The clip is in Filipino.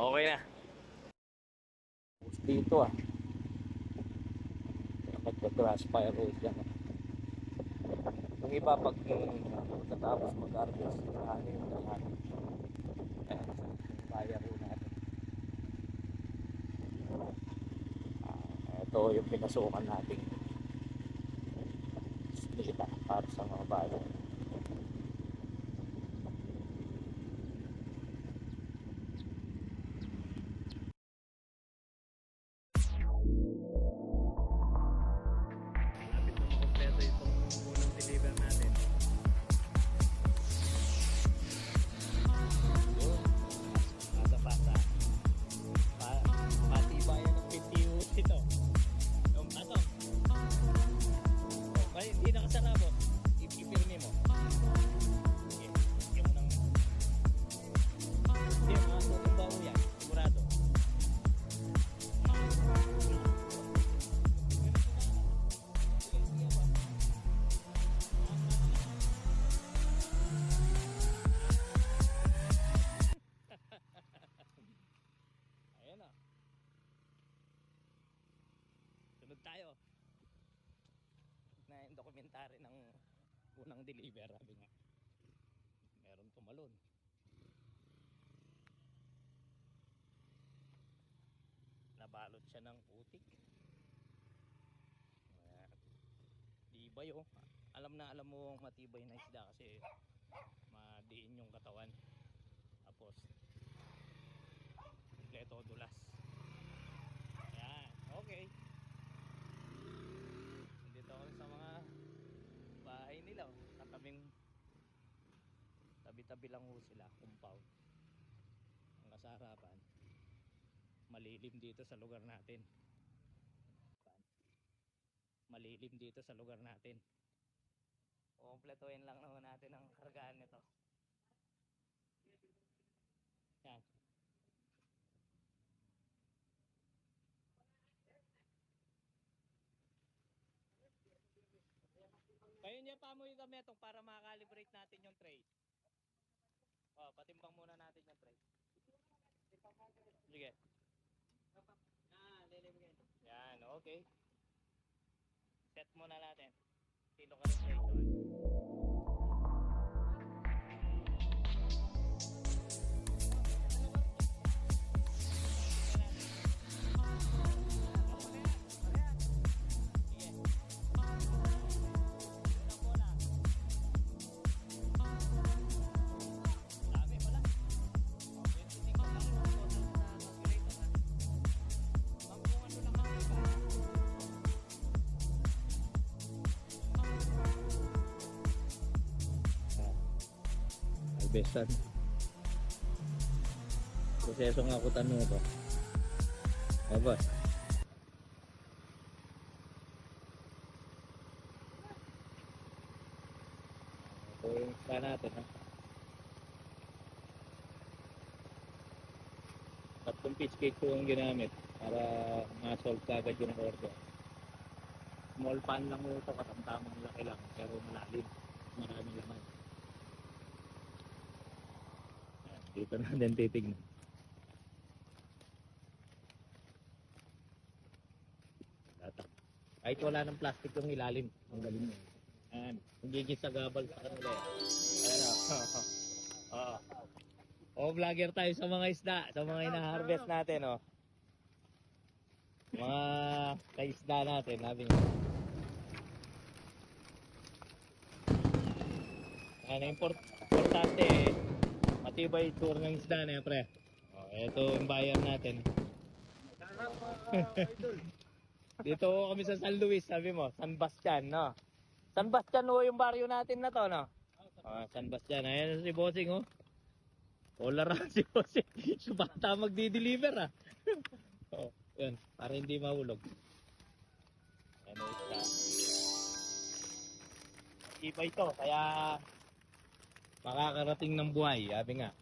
Okay na. Tapos dito nagka-grass fire road yan. Yung iba pag pagkatapos mag-harvest, ano yung dalan. Ayan, fire road natin. Ito yung pinasukan nating data para sa mga bayan. Lapit na makompleto itong unang deliver natin. Pasa-pasa. Patibayan ng PTU ito. Yung ato. Kaya hindi nakasarabo. Ipipirmi mo. Sige. Sige mo nang... Hindi, mga tutong baho yan. Sigurado. Ayan na. Sunod tayo. Na yung dokumentary ng unang deliver. Sabi nga, meron tumalon. Nabalot siya ng putik. Tibay oh. Alam na alam mo matibay na isda kasi madiin yung katawan. Tapos kompleto dulas. Ayan, okay. Dito ako sa mga bahay nila oh. Katabing tabi-tabi lang ho sila, compound. Ang nasa harapan malilim dito sa lugar natin. Malilim dito sa lugar natin. Kumpletuhin lang naman natin ang kargaan nito. Yan. Kayo niya pa mo yung gametong para makakalibrate natin yung tray. Patimbang muna natin yung tray. Sige. Yan, okay. Set muna natin. Kilo calibration. Besan. Proseso nga ako tanong ito. Abas. Ito yung isa natin ha. Tatlong pitch cake ko yung ginamit para ma-solve kagad yung order. Small pan lang ito, katamtamang laki lang pero malalim. Maraming laman. Dito natin titignan. Kahit wala ng plastic yung ilalim, ang galing mo. Ayan, hindi sa gabal sa kanila. Ayan o. Vlogger tayo sa mga isda, sa mga ina-harvest natin o. Mga ka-isda natin, sabi nga. Ayan, importante matibay tour ng isda na yan, pre. Ito yung bayan natin. Dito kami sa San Luis, sabi mo, San Bastian, no? San Bastian ho yung baryo natin na to, no? San Bastian. Ayan si Bossing, oh. Olaran si Bossing. Bata magdi-deliver, ah. Yun, para hindi mahulog. Ano isda? Iba ito, kaya makakarating ng buhay, sabi nga.